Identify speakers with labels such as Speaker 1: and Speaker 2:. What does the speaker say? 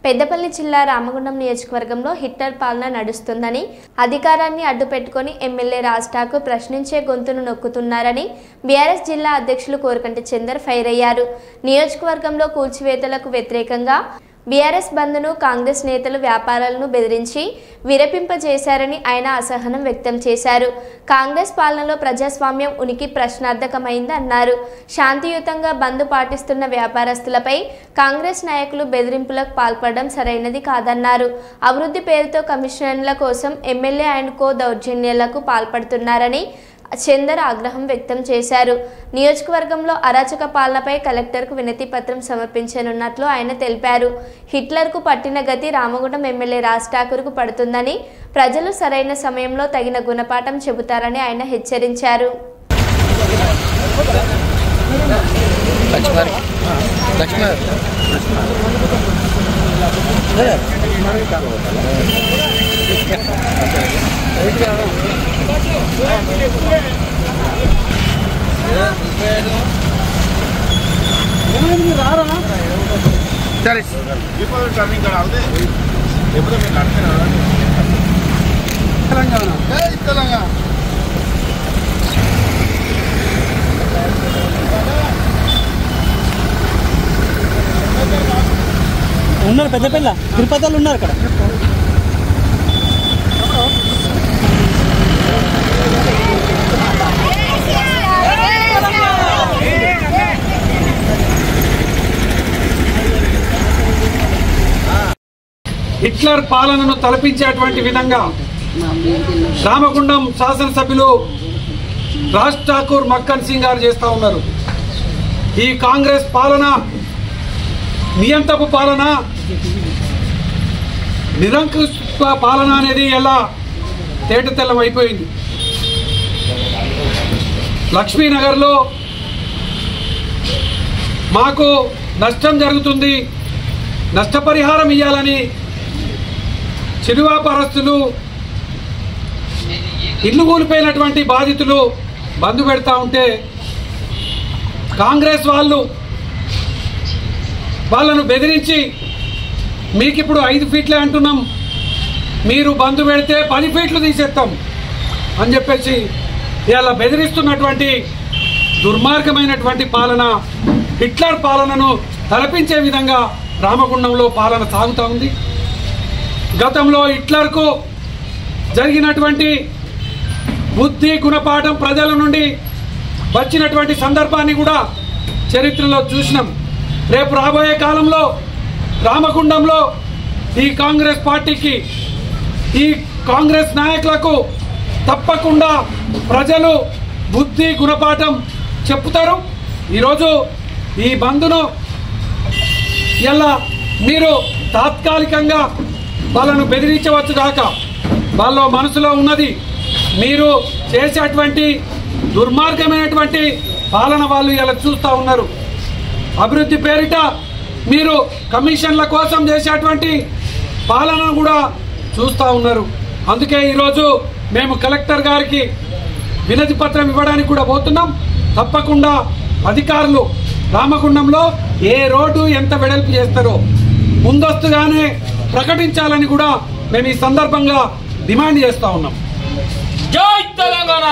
Speaker 1: పెద్దపల్లి జిల్లా రామగుండం నియోజకవర్గంలో హిట్లర్ పాలన నడుస్తుందని, అధికారాన్ని అడ్డుపెట్టుకొని ఎమ్మెల్యే రాజ్ ఠాకూర్ ప్రశ్నించే గొంతును నొక్కుతున్నారని బీఆర్ఎస్ జిల్లా అధ్యక్షులు కోరకంటి చందర్ ఫైర్ అయ్యారు. నియోజకవర్గంలో కూల్చివేతలకు వ్యతిరేకంగా బీఆర్ఎస్ బంద్ను కాంగ్రెస్ నేతలు వ్యాపారాలను బెదిరించి విరపింపజేశారని ఆయన అసహనం వ్యక్తం చేశారు. కాంగ్రెస్ పాలనలో ప్రజాస్వామ్యం ఉనికి ప్రశ్నార్థకమైందన్నారు. శాంతియుతంగా బంద్ పాటిస్తున్న వ్యాపారస్తులపై కాంగ్రెస్ నాయకులు బెదిరింపులకు పాల్పడడం సరైనది కాదన్నారు. అభివృద్ధి పేరుతో కమిషన్ల కోసం ఎమ్మెల్యే అండ్ కో దౌర్జన్యాలకు పాల్పడుతున్నారని చందర్ ఆగ్రహం వ్యక్తం చేశారు. నియోజకవర్గంలో అరాచక పాలనపై కలెక్టర్కు వినతి పత్రం సమర్పించనున్నట్లు ఆయన తెలిపారు. హిట్లర్కు పట్టిన గతి రామగుండం ఎమ్మెల్యే రాజ్ ఠాకూర్కు పడుతుందని, ప్రజలు సరైన సమయంలో తగిన గుణపాఠం చెబుతారని ఆయన హెచ్చరించారు.
Speaker 2: ఉన్నారు పెద్దపల్లి తిరుపతిలో ఉన్నారు అక్కడ.
Speaker 3: హిట్లర్ పాలనను తలపించేటువంటి విధంగా రామగుండం శాసనసభ్యులు రాజ్ ఠాకూర్ మక్కన్ సింగ్ గారు చేస్తూ ఉన్నారు. ఈ కాంగ్రెస్ పాలన నియంత్రపు పాలన, నిరంకుశ పాలన అనేది ఎలా తేటతెల్లం అయిపోయింది. లక్ష్మీనగర్లో మాకు నష్టం జరుగుతుంది, నష్టపరిహారం ఇవ్వాలని చిరు వ్యాపారస్తులు, ఇల్లు కూలిపోయినటువంటి బాధితులు బంద్ పెడతా ఉంటే కాంగ్రెస్ వాళ్ళను బెదిరించి మీకు ఇప్పుడు 5 ఫీట్లే అంటున్నాం, మీరు బంద్ పెడితే 10 ఫీట్లు తీసేస్తాం అని చెప్పేసి ఇలా బెదిరిస్తున్నటువంటి దుర్మార్గమైనటువంటి పాలన, హిట్లర్ పాలనను తలపించే విధంగా రామగుండంలో పాలన సాగుతూ ఉంది. గతంలో హిట్లర్కు జరిగినటువంటి బుద్ధి గుణపాఠం ప్రజల నుండి వచ్చినటువంటి సందర్భాన్ని కూడా చరిత్రలో చూసినాం. రేపు రాబోయే కాలంలో రామగుండంలో ఈ కాంగ్రెస్ పార్టీకి, ఈ కాంగ్రెస్ నాయకులకు తప్పకుండా ప్రజలు బుద్ధి గుణపాఠం చెప్తారు. ఈరోజు ఈ బంద్ను ఇలా మీరు తాత్కాలికంగా వాళ్ళను బెదిరించవచ్చు కాక, వాళ్ళ మనసులో ఉన్నది మీరు చేసేటువంటి దుర్మార్గమైనటువంటి పాలన వాళ్ళు ఇలా చూస్తూ ఉన్నారు. అభివృద్ధి పేరిట మీరు కమిషన్ల కోసం చేసేటువంటి పాలనను కూడా చూస్తూ ఉన్నారు. అందుకే ఈరోజు మేము కలెక్టర్ గారికి వినతి పత్రం ఇవ్వడానికి కూడా పోతున్నాం. తప్పకుండా అధికారులు రామగుండంలో ఏ రోడ్డు ఎంత వెడల్పు చేస్తారో ముందస్తుగానే ప్రకటించాలని కూడా మేము ఈ సందర్భంగా డిమాండ్ చేస్తూ ఉన్నాం. జై తెలంగాణ.